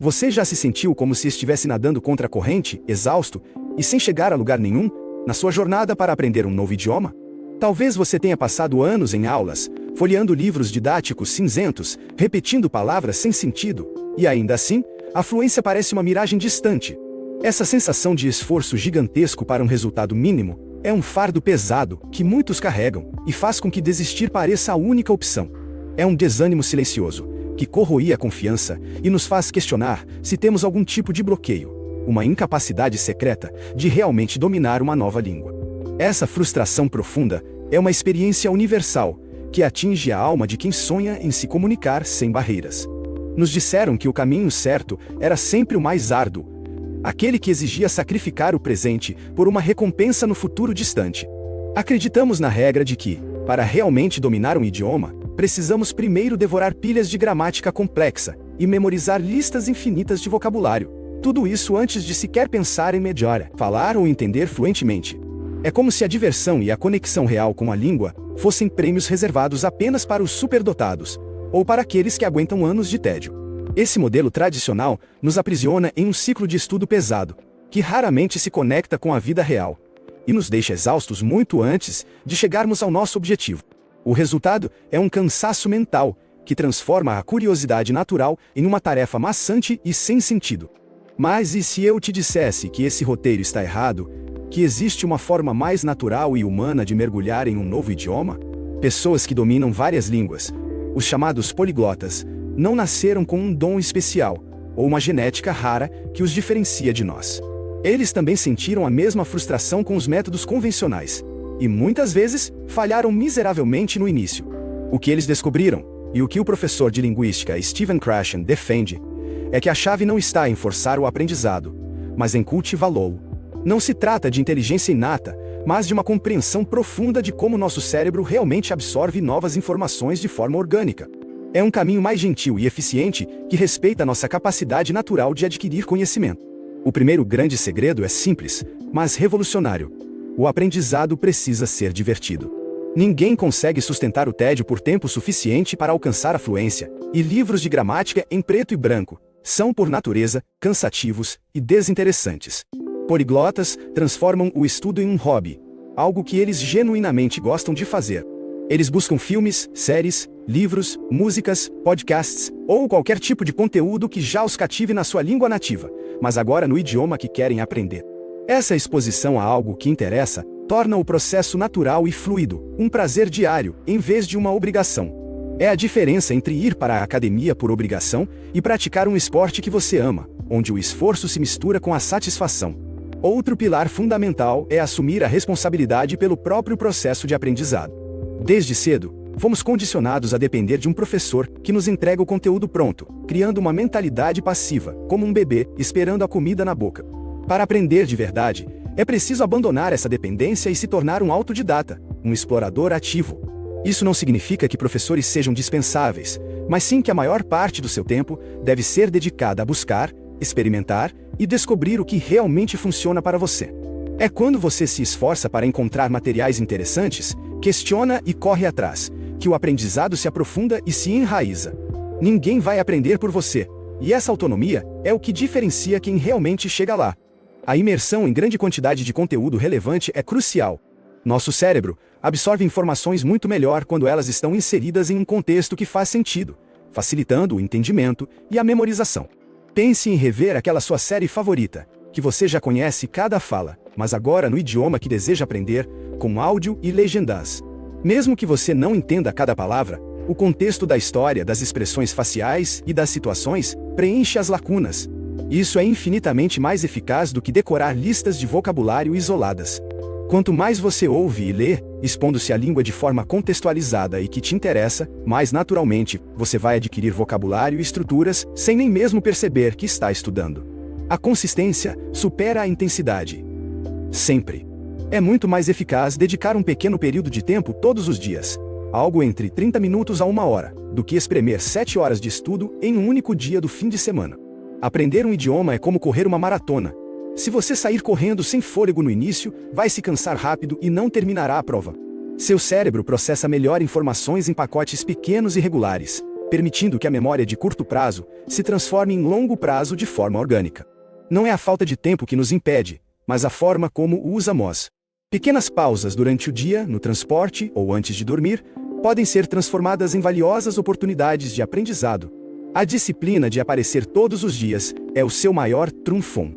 Você já se sentiu como se estivesse nadando contra a corrente, exausto, e sem chegar a lugar nenhum, na sua jornada para aprender um novo idioma? Talvez você tenha passado anos em aulas, folheando livros didáticos cinzentos, repetindo palavras sem sentido, e ainda assim, a fluência parece uma miragem distante. Essa sensação de esforço gigantesco para um resultado mínimo é um fardo pesado que muitos carregam e faz com que desistir pareça a única opção. É um desânimo silencioso, que corrói a confiança e nos faz questionar se temos algum tipo de bloqueio, uma incapacidade secreta de realmente dominar uma nova língua. Essa frustração profunda é uma experiência universal que atinge a alma de quem sonha em se comunicar sem barreiras. Nos disseram que o caminho certo era sempre o mais árduo, aquele que exigia sacrificar o presente por uma recompensa no futuro distante. Acreditamos na regra de que, para realmente dominar um idioma, precisamos primeiro devorar pilhas de gramática complexa e memorizar listas infinitas de vocabulário. Tudo isso antes de sequer pensar em melhorar, falar ou entender fluentemente. É como se a diversão e a conexão real com a língua fossem prêmios reservados apenas para os superdotados, ou para aqueles que aguentam anos de tédio. Esse modelo tradicional nos aprisiona em um ciclo de estudo pesado, que raramente se conecta com a vida real, e nos deixa exaustos muito antes de chegarmos ao nosso objetivo. O resultado é um cansaço mental, que transforma a curiosidade natural em uma tarefa maçante e sem sentido. Mas e se eu te dissesse que esse roteiro está errado, que existe uma forma mais natural e humana de mergulhar em um novo idioma? Pessoas que dominam várias línguas, os chamados poliglotas, não nasceram com um dom especial, ou uma genética rara que os diferencia de nós. Eles também sentiram a mesma frustração com os métodos convencionais, e muitas vezes falharam miseravelmente no início. O que eles descobriram, e o que o professor de linguística Stephen Krashen defende, é que a chave não está em forçar o aprendizado, mas em cultivá-lo. Não se trata de inteligência inata, mas de uma compreensão profunda de como nosso cérebro realmente absorve novas informações de forma orgânica. É um caminho mais gentil e eficiente que respeita nossa capacidade natural de adquirir conhecimento. O primeiro grande segredo é simples, mas revolucionário. O aprendizado precisa ser divertido. Ninguém consegue sustentar o tédio por tempo suficiente para alcançar a fluência, e livros de gramática em preto e branco são, por natureza, cansativos e desinteressantes. Poliglotas transformam o estudo em um hobby, algo que eles genuinamente gostam de fazer. Eles buscam filmes, séries, livros, músicas, podcasts ou qualquer tipo de conteúdo que já os cative na sua língua nativa, mas agora no idioma que querem aprender. Essa exposição a algo que interessa torna o processo natural e fluido, um prazer diário, em vez de uma obrigação. É a diferença entre ir para a academia por obrigação e praticar um esporte que você ama, onde o esforço se mistura com a satisfação. Outro pilar fundamental é assumir a responsabilidade pelo próprio processo de aprendizado. Desde cedo, fomos condicionados a depender de um professor que nos entrega o conteúdo pronto, criando uma mentalidade passiva, como um bebê esperando a comida na boca. Para aprender de verdade, é preciso abandonar essa dependência e se tornar um autodidata, um explorador ativo. Isso não significa que professores sejam dispensáveis, mas sim que a maior parte do seu tempo deve ser dedicada a buscar, experimentar e descobrir o que realmente funciona para você. É quando você se esforça para encontrar materiais interessantes, questiona e corre atrás, que o aprendizado se aprofunda e se enraiza. Ninguém vai aprender por você, e essa autonomia é o que diferencia quem realmente chega lá. A imersão em grande quantidade de conteúdo relevante é crucial. Nosso cérebro absorve informações muito melhor quando elas estão inseridas em um contexto que faz sentido, facilitando o entendimento e a memorização. Pense em rever aquela sua série favorita, que você já conhece cada fala, mas agora no idioma que deseja aprender, com áudio e legendas. Mesmo que você não entenda cada palavra, o contexto da história, das expressões faciais e das situações preenche as lacunas. Isso é infinitamente mais eficaz do que decorar listas de vocabulário isoladas. Quanto mais você ouve e lê, expondo-se à língua de forma contextualizada e que te interessa, mais naturalmente você vai adquirir vocabulário e estruturas sem nem mesmo perceber que está estudando. A consistência supera a intensidade. Sempre. É muito mais eficaz dedicar um pequeno período de tempo todos os dias, algo entre 30 minutos a 1 hora, do que espremer 7 horas de estudo em um único dia do fim de semana. Aprender um idioma é como correr uma maratona. Se você sair correndo sem fôlego no início, vai se cansar rápido e não terminará a prova. Seu cérebro processa melhor informações em pacotes pequenos e regulares, permitindo que a memória de curto prazo se transforme em longo prazo de forma orgânica. Não é a falta de tempo que nos impede, mas a forma como o usamos. Pequenas pausas durante o dia, no transporte ou antes de dormir, podem ser transformadas em valiosas oportunidades de aprendizado. A disciplina de aparecer todos os dias é o seu maior trunfo.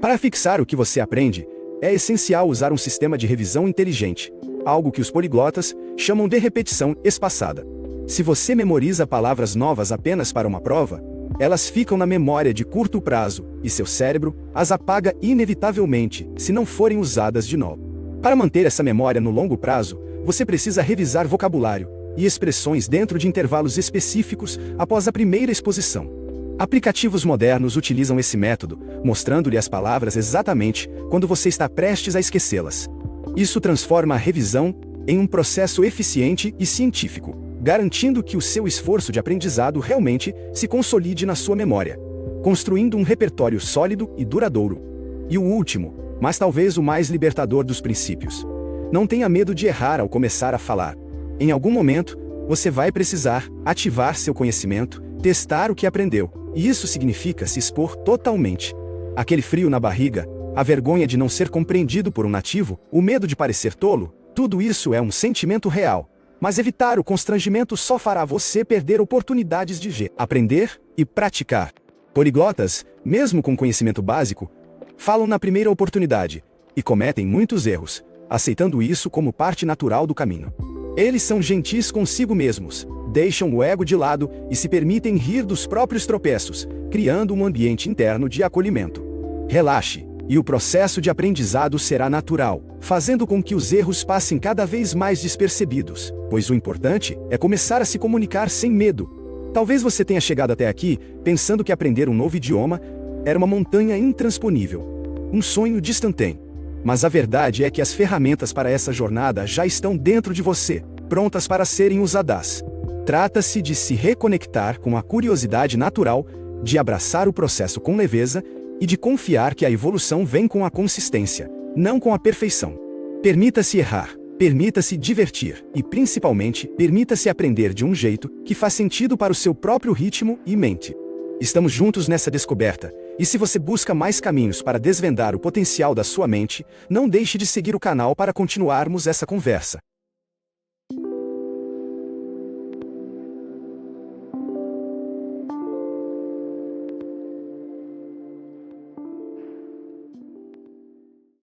Para fixar o que você aprende, é essencial usar um sistema de revisão inteligente, algo que os poliglotas chamam de repetição espaçada. Se você memoriza palavras novas apenas para uma prova, elas ficam na memória de curto prazo e seu cérebro as apaga inevitavelmente se não forem usadas de novo. Para manter essa memória no longo prazo, você precisa revisar vocabulário e expressões dentro de intervalos específicos após a primeira exposição. Aplicativos modernos utilizam esse método, mostrando-lhe as palavras exatamente quando você está prestes a esquecê-las. Isso transforma a revisão em um processo eficiente e científico, garantindo que o seu esforço de aprendizado realmente se consolide na sua memória, construindo um repertório sólido e duradouro. E o último, mas talvez o mais libertador dos princípios: não tenha medo de errar ao começar a falar. Em algum momento, você vai precisar ativar seu conhecimento, testar o que aprendeu, e isso significa se expor totalmente. Aquele frio na barriga, a vergonha de não ser compreendido por um nativo, o medo de parecer tolo, tudo isso é um sentimento real. Mas evitar o constrangimento só fará você perder oportunidades de aprender e praticar. Poliglotas, mesmo com conhecimento básico, falam na primeira oportunidade e cometem muitos erros, aceitando isso como parte natural do caminho. Eles são gentis consigo mesmos, deixam o ego de lado e se permitem rir dos próprios tropeços, criando um ambiente interno de acolhimento. Relaxe, e o processo de aprendizado será natural, fazendo com que os erros passem cada vez mais despercebidos, pois o importante é começar a se comunicar sem medo. Talvez você tenha chegado até aqui pensando que aprender um novo idioma era uma montanha intransponível, um sonho distante. Mas a verdade é que as ferramentas para essa jornada já estão dentro de você, prontas para serem usadas. Trata-se de se reconectar com a curiosidade natural, de abraçar o processo com leveza e de confiar que a evolução vem com a consistência, não com a perfeição. Permita-se errar, permita-se divertir e, principalmente, permita-se aprender de um jeito que faz sentido para o seu próprio ritmo e mente. Estamos juntos nessa descoberta, e se você busca mais caminhos para desvendar o potencial da sua mente, não deixe de seguir o canal para continuarmos essa conversa.